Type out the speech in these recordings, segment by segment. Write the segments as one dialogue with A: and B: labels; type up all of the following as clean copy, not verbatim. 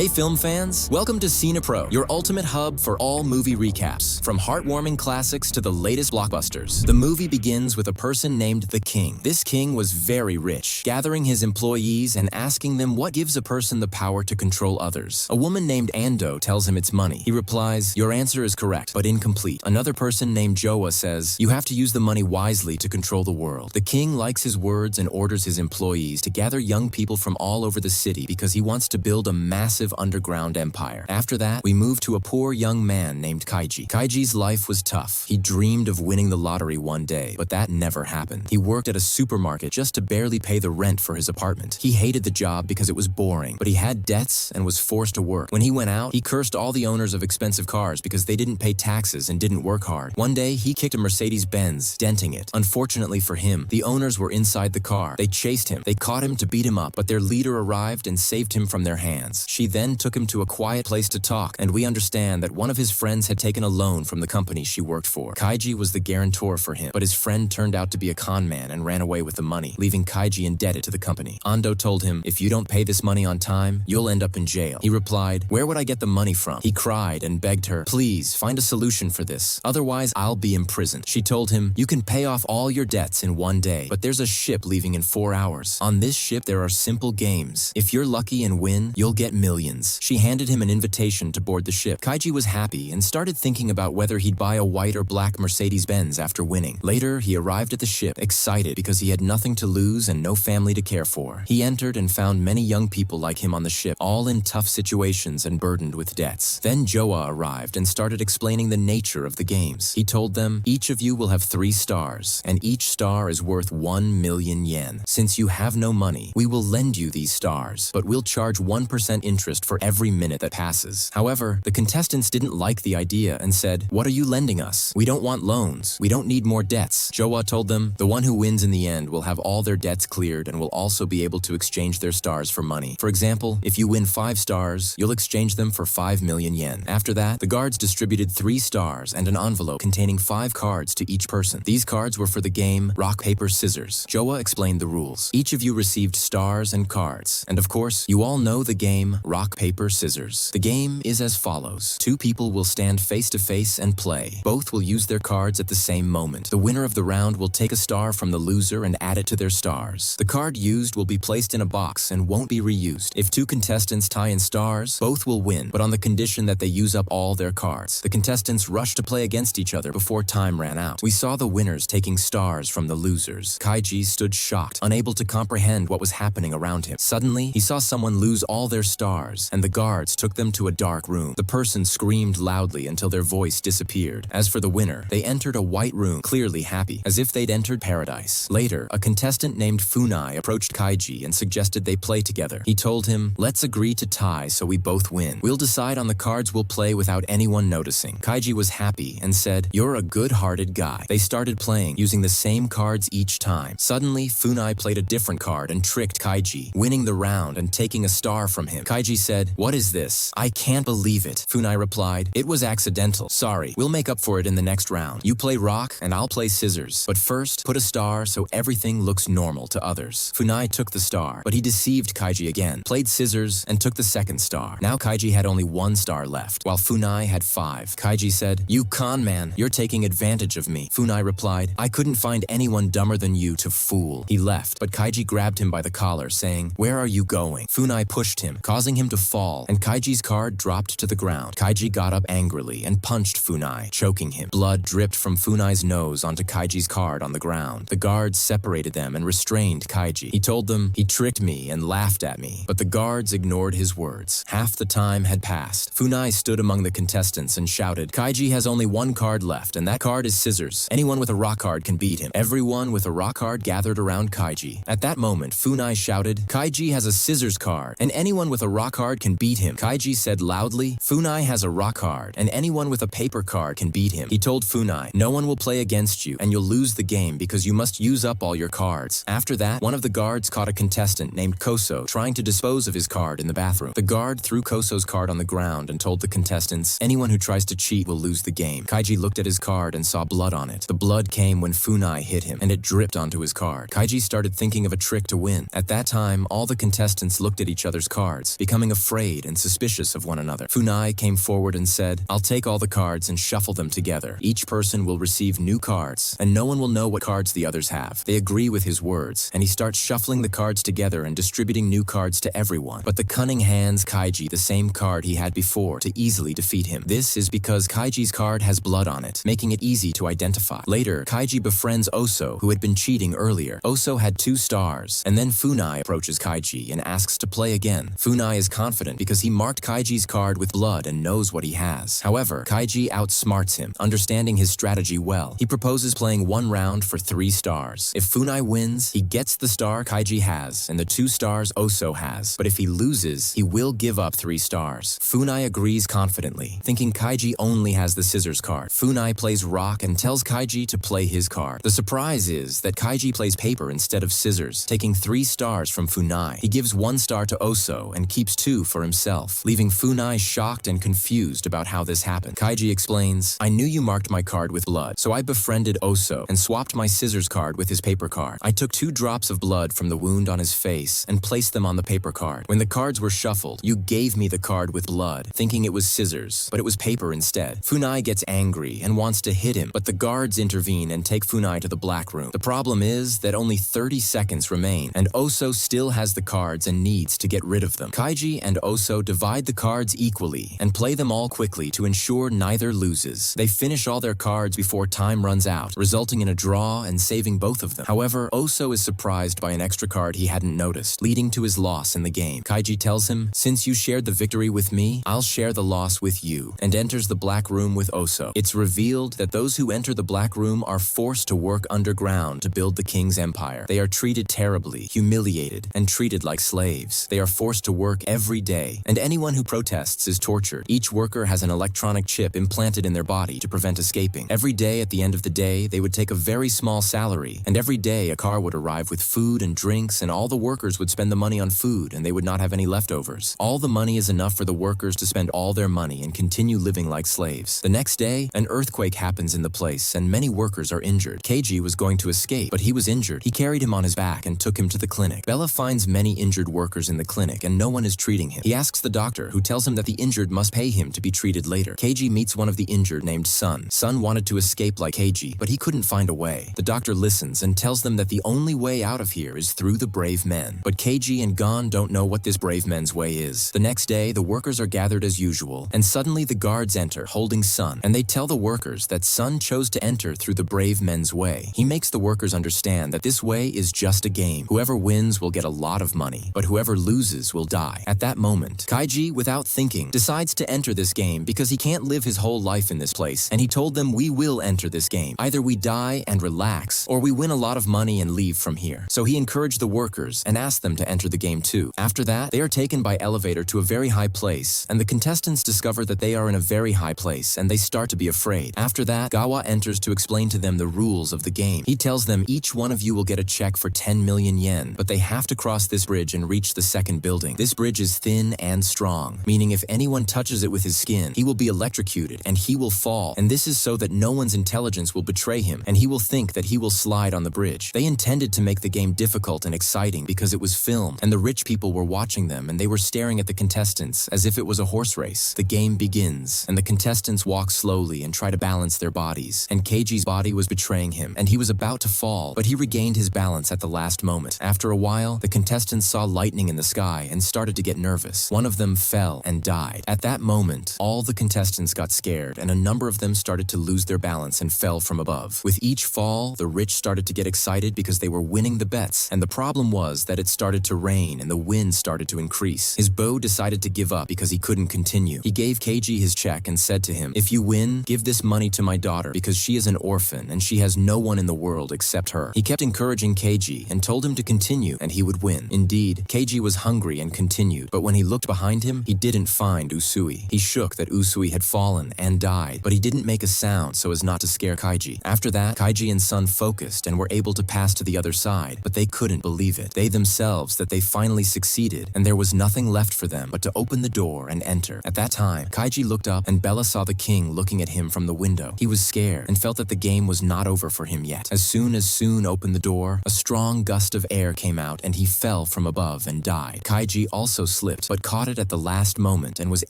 A: Hey film fans, welcome to Cine Pro, your ultimate hub for all movie recaps. From heartwarming classics to the latest blockbusters. The movie begins with a person named the King. This king was very rich, gathering his employees and asking them what gives a person the power to control others. A woman named Ando tells him it's money. He replies, "Your answer is correct, but incomplete." Another person named Joa says, "You have to use the money wisely to control the world." The king likes his words and orders his employees to gather young people from all over the city because he wants to build a massive underground empire. After that, we move to a poor young man named Kaiji. Kaiji's life was tough. He dreamed of winning the lottery one day, but that never happened. He worked at a supermarket just to barely pay the rent for his apartment. He hated the job because it was boring, but he had debts and was forced to work. When he went out, he cursed all the owners of expensive cars because they didn't pay taxes and didn't work hard. One day, he kicked a Mercedes-Benz, denting it. Unfortunately for him, the owners were inside the car. They chased him. They caught him to beat him up, but their leader arrived and saved him from their hands. She then took him to a quiet place to talk, and we understand that one of his friends had taken a loan from the company she worked for. Kaiji was the guarantor for him, but his friend turned out to be a con man and ran away with the money, leaving Kaiji indebted to the company. Ando told him, "If you don't pay this money on time, you'll end up in jail." He replied, "Where would I get the money from?" He cried and begged her, "Please, find a solution for this. Otherwise, I'll be imprisoned." She told him, "You can pay off all your debts in one day, but there's a ship leaving in 4 hours. On this ship, there are simple games. If you're lucky and win, you'll get millions." She handed him an invitation to board the ship. Kaiji was happy and started thinking about whether he'd buy a white or black Mercedes-Benz after winning. Later, he arrived at the ship, excited because he had nothing to lose and no family to care for. He entered and found many young people like him on the ship, all in tough situations and burdened with debts. Then Joa arrived and started explaining the nature of the games. He told them, "Each of you will have 3 stars, and each star is worth 1 million yen. Since you have no money, we will lend you these stars, but we'll charge 1% interest for every minute that passes." However, the contestants didn't like the idea and said, "What are you lending us? We don't want loans. We don't need more debts." Joa told them, "The one who wins in the end will have all their debts cleared and will also be able to exchange their stars for money. For example, if you win 5 stars, you'll exchange them for 5 million yen." After that, the guards distributed 3 stars and an envelope containing 5 cards to each person. These cards were for the game Rock, Paper, Scissors. Joa explained the rules. Each of you received stars and cards. And of course, you all know the game Rock, Paper, Scissors. The game is as follows. 2 people will stand face to face and play. Both will use their cards at the same moment. The winner of the round will take a star from the loser and add it to their stars. The card used will be placed in a box and won't be reused. If 2 contestants tie in stars, both will win, but on the condition that they use up all their cards. The contestants rushed to play against each other before time ran out. We saw the winners taking stars from the losers. Kaiji stood shocked, unable to comprehend what was happening around him. Suddenly, he saw someone lose all their stars, and the guards took them to a dark room. The person screamed loudly until their voice disappeared. As for the winner, they entered a white room, clearly happy, as if they'd entered paradise. Later, a contestant named Funai approached Kaiji and suggested they play together. He told him, "Let's agree to tie so we both win. We'll decide on the cards we'll play without anyone noticing." Kaiji was happy and said, "You're a good-hearted guy." They started playing, using the same cards each time. Suddenly, Funai played a different card and tricked Kaiji, winning the round and taking a star from him. Kaiji said, "What is this? I can't believe it." Funai replied, "It was accidental. Sorry, we'll make up for it in the next round. You play rock and I'll play scissors. But first, put a star so everything looks normal to others." Funai took the star, but he deceived Kaiji again, played scissors, and took the second star. Now Kaiji had only 1 star left, while Funai had 5. Kaiji said, "You con man, you're taking advantage of me." Funai replied, "I couldn't find anyone dumber than you to fool." He left, but Kaiji grabbed him by the collar, saying, "Where are you going?" Funai pushed him, causing him to fall, and Kaiji's card dropped to the ground. Kaiji got up angrily and punched Funai, choking him. Blood dripped from Funai's nose onto Kaiji's card on the ground. The guards separated them and restrained Kaiji. He told them, "He tricked me and laughed at me," but the guards ignored his words. Half the time had passed. Funai stood among the contestants and shouted, "Kaiji has only 1 card left, and that card is scissors. Anyone with a rock card can beat him." Everyone with a rock card gathered around Kaiji. At that moment, Funai shouted, "Kaiji has a scissors card, and anyone with a rock card can beat him." Kaiji said loudly, "Funai has a rock card, and anyone with a paper card can beat him." He told Funai, "No one will play against you, and you'll lose the game because you must use up all your cards." After that, one of the guards caught a contestant named Koso trying to dispose of his card in the bathroom. The guard threw Koso's card on the ground and told the contestants, "Anyone who tries to cheat will lose the game." Kaiji looked at his card and saw blood on it. The blood came when Funai hit him, and it dripped onto his card. Kaiji started thinking of a trick to win. At that time, all the contestants looked at each other's cards, becoming growing afraid and suspicious of one another. Funai came forward and said, "I'll take all the cards and shuffle them together. Each person will receive new cards, and no one will know what cards the others have." They agree with his words, and he starts shuffling the cards together and distributing new cards to everyone. But the cunning hands Kaiji the same card he had before to easily defeat him. This is because Kaiji's card has blood on it, making it easy to identify. Later, Kaiji befriends Oso, who had been cheating earlier. Oso had 2 stars, and then Funai approaches Kaiji and asks to play again. Funai is confident because he marked Kaiji's card with blood and knows what he has. However, Kaiji outsmarts him, understanding his strategy well. He proposes playing 1 round for 3 stars. If Funai wins, he gets the star Kaiji has and the 2 stars Oso has. But if he loses, he will give up 3 stars. Funai agrees confidently, thinking Kaiji only has the scissors card. Funai plays rock and tells Kaiji to play his card. The surprise is that Kaiji plays paper instead of scissors, taking 3 stars from Funai. He gives 1 star to Oso and keeps 2 for himself, leaving Funai shocked and confused about how this happened. Kaiji explains, "I knew you marked my card with blood, so I befriended Oso and swapped my scissors card with his paper card. I took 2 drops of blood from the wound on his face and placed them on the paper card. When the cards were shuffled, you gave me the card with blood, thinking it was scissors, but it was paper instead." Funai gets angry and wants to hit him, but the guards intervene and take Funai to the black room. The problem is that only 30 seconds remain, and Oso still has the cards and needs to get rid of them. Kaiji and Oso divide the cards equally and play them all quickly to ensure neither loses. They finish all their cards before time runs out, resulting in a draw and saving both of them. However, Oso is surprised by an extra card he hadn't noticed, leading to his loss in the game. Kaiji tells him, "Since you shared the victory with me, I'll share the loss with you," and enters the black room with Oso. It's revealed that those who enter the black room are forced to work underground to build the king's empire. They are treated terribly, humiliated, and treated like slaves. They are forced to work every day, and anyone who protests is tortured. Each worker has an electronic chip implanted in their body to prevent escaping. Every day at the end of the day, they would take a very small salary, and every day a car would arrive with food and drinks, and all the workers would spend the money on food, and they would not have any leftovers. All the money is enough for the workers to spend all their money and continue living like slaves. The next day, an earthquake happens in the place, and many workers are injured. Kaiji was going to escape, but he was injured. He carried him on his back and took him to the clinic. Bella finds many injured workers in the clinic, and no one is treating him. He asks the doctor, who tells him that the injured must pay him to be treated later. Kaiji meets one of the injured named Sun. Sun wanted to escape like Kaiji, but he couldn't find a way. The doctor listens and tells them that the only way out of here is through the brave men. But Kaiji and Gon don't know what this brave men's way is. The next day, the workers are gathered as usual, and suddenly the guards enter, holding Sun, and they tell the workers that Sun chose to enter through the brave men's way. He makes the workers understand that this way is just a game. Whoever wins will get a lot of money, but whoever loses will die. At that moment, Kaiji, without thinking, decides to enter this game because he can't live his whole life in this place, and he told them, "We will enter this game. Either we die and relax, or we win a lot of money and leave from here." So he encouraged the workers and asked them to enter the game too. After that, they are taken by elevator to a very high place, and the contestants discover that they are in a very high place, and they start to be afraid. After that, Gawa enters to explain to them the rules of the game. He tells them, "Each one of you will get a check for 10 million yen, but they have to cross this bridge and reach the second building. This bridge is thin and strong, meaning if anyone touches it with his skin, he will be electrocuted and he will fall, and this is so that no one's intelligence will betray him, and he will think that he will slide on the bridge." They intended to make the game difficult and exciting because it was filmed, and the rich people were watching them, and they were staring at the contestants as if it was a horse race. The game begins, and the contestants walk slowly and try to balance their bodies, and Keiji's body was betraying him, and he was about to fall, but he regained his balance at the last moment. After a while, the contestants saw lightning in the sky and started to get nervous. One of them fell and died. At that moment, all the contestants got scared, and a number of them started to lose their balance and fell from above. With each fall, the rich started to get excited because they were winning the bets, and the problem was that it started to rain and the wind started to increase. His beau decided to give up because he couldn't continue. He gave Kaiji his check and said to him, "If you win, give this money to my daughter because she is an orphan and she has no one in the world except her." He kept encouraging Kaiji and told him to continue and he would win. Indeed, Kaiji was hungry and continued, but when he looked behind him, he didn't find Usui. He shook that Usui had fallen and died, but he didn't make a sound so as not to scare Kaiji. After that, Kaiji and Sun focused and were able to pass to the other side, but they couldn't believe it. They themselves that they finally succeeded, and there was nothing left for them but to open the door and enter. At that time, Kaiji looked up and Bella saw the king looking at him from the window. He was scared and felt that the game was not over for him yet. As soon as Soon opened the door, a strong gust of air came out and he fell from above and died. Kaiji also slipped, but caught it at the last moment and was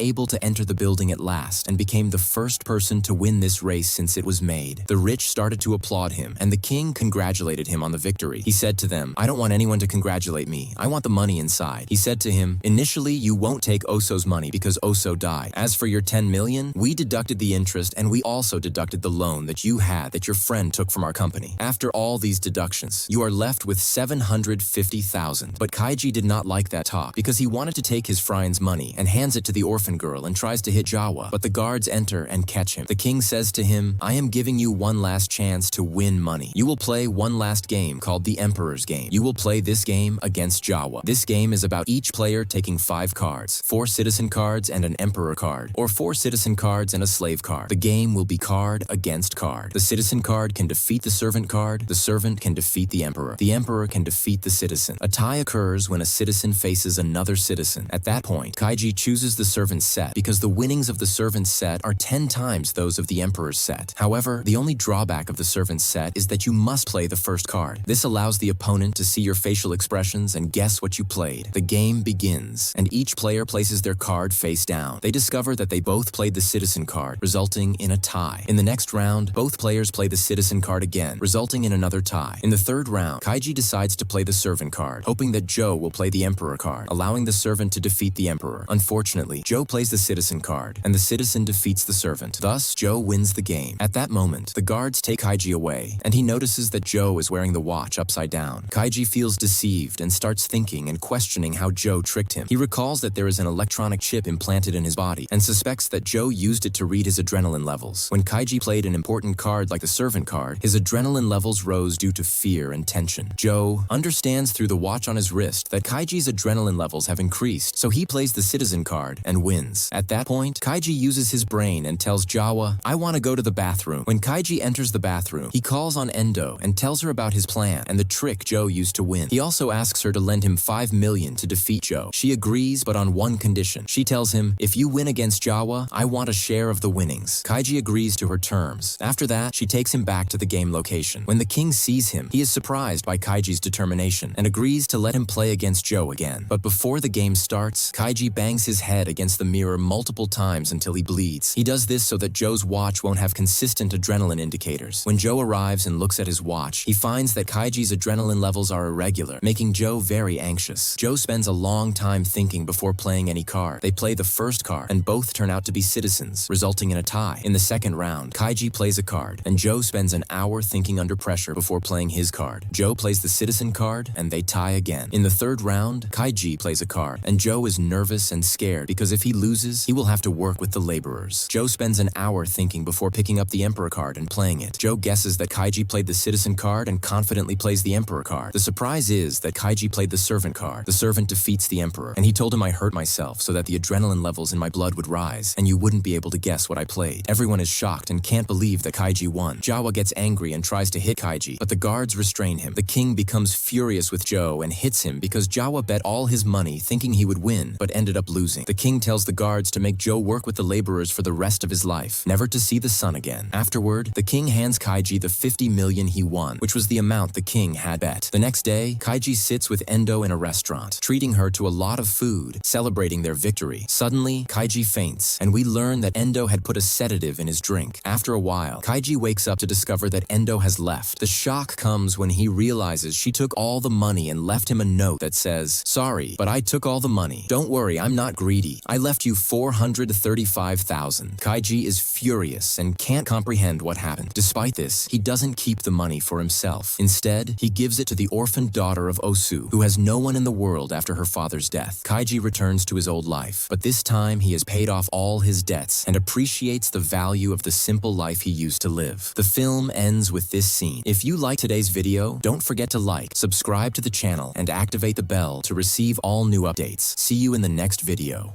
A: able to enter the building at last and became the first person to win this race since it was made. The rich started to applaud him, and the king congratulated him on the victory. He said to them, "I don't want anyone to congratulate me. I want the money inside." He said to him, "Initially, you won't take Oso's money because Oso died. As for your 10 million, we deducted the interest and we also deducted the loan that you had that your friend took from our company. After all these deductions, you are left with 750,000. But Kaiji did not like that talk because he wanted to take his friend's money and hands it to the orphan girl and tries to hit Jawa. But the guards enter and catch him. The king says to him, "I am giving you one last chance to win money. You will play one last game called the Emperor's Game. You will play this game against Jawa. This game is about each player taking 5 cards, 4 citizen cards and an emperor card, or 4 citizen cards and a slave card. The game will be card against card. The citizen card can defeat the servant card. The servant can defeat the emperor. The emperor can defeat the citizen. A tie occurs when a citizen faces another citizen. At that point, Kaiji chooses the servant's set because the winnings of the servant's set are 10 times those of the emperor's set. However, the only drawback of the servant's set is that you must play the first card. This allows the opponent to see your facial expressions and guess what you played. The game begins, and each player places their card face down. They discover that they both played the citizen card, resulting in a tie. In the next round, both players play the citizen card again, resulting in another tie. In the third round, Kaiji decides to play the servant card, hoping that Joe will play the emperor card, allowing the servant to defeat the emperor. Unfortunately, Joe plays the citizen card, and the citizen defeats the servant. Thus, Joe wins the game. At that moment, the guards take Kaiji away, and he notices that Joe is wearing the watch upside down. Kaiji feels deceived and starts thinking and questioning how Joe tricked him. He recalls that there is an electronic chip implanted in his body and suspects that Joe used it to read his adrenaline levels. When Kaiji played an important card like the servant card, his adrenaline levels rose due to fear and tension. Joe understands through the watch on his wrist that Kaiji's adrenaline levels have increased, so he plays the citizen card and wins. At that point, Kaiji uses his brain and tells Jawa, "I want to go to the bathroom." When Kaiji enters the bathroom, he calls on Endo and tells her about his plan and the trick Joe used to win. He also asks her to lend him 5 million to defeat Joe. She agrees, but on one condition. She tells him, "If you win against Jawa, I want a share of the winnings." Kaiji agrees to her terms. After that, she takes him back to the game location. When the king sees him, he is surprised by Kaiji's determination and agrees to let him play against Joe again. But before the game starts, Kaiji bangs his head against the mirror multiple times until he bleeds. He does this so that Joe's watch won't have consistent adrenaline indicators. When Joe arrives and looks at his watch, he finds that Kaiji's adrenaline levels are irregular, making Joe very anxious. Joe spends a long time thinking before playing any card. They play the first card, and both turn out to be citizens, resulting in a tie. In the second round, Kaiji plays a card, and Joe spends an hour thinking under pressure before playing his card. Joe plays the citizen card, and they tie again. In the third round, Kaiji plays a card, and Joe is nervous and scared because if he loses, he will have to work with the laborers. Joe spends an hour thinking before picking up the emperor card and playing it. Joe guesses that Kaiji played the citizen card and confidently plays the emperor card. The surprise is that Kaiji played the servant card. The servant defeats the emperor, and he told him I hurt myself so that the adrenaline levels in my blood would rise, and you wouldn't be able to guess what I played. Everyone is shocked and can't believe that Kaiji won. Jawa gets angry and tries to hit Kaiji, but the guards restrain him. The king becomes furious with Joe and hits him because Jawa bet all his money thinking he would win, but ended up losing. The king tells the guards to make Joe work with the laborers for the rest of his life, never to see the sun again. Afterward, the king hands Kaiji the 50 million he won, which was the amount the king had bet. The next day, Kaiji sits with Endo in a restaurant, treating her to a lot of food, celebrating their victory. Suddenly, Kaiji faints, and we learn that Endo had put a sedative in his drink. After a while, Kaiji wakes up to discover that Endo has left. The shock comes when he realizes she took all the money and left him a note that says, "Sorry, but I took all the money. Don't worry, I'm not greedy. I left you 435,000. Kaiji is furious and can't comprehend what happened. Despite this, he doesn't keep the money for himself. Instead, he gives it to the orphaned daughter of Osu, who has no one in the world after her father's death. Kaiji returns to his old life, but this time he has paid off all his debts and appreciates the value of the simple life he used to live. The film ends with this scene. If you like today's video, don't forget to like, subscribe to the channel, and activate the bell to receive all new updates. See you in the next video.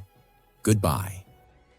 A: Goodbye.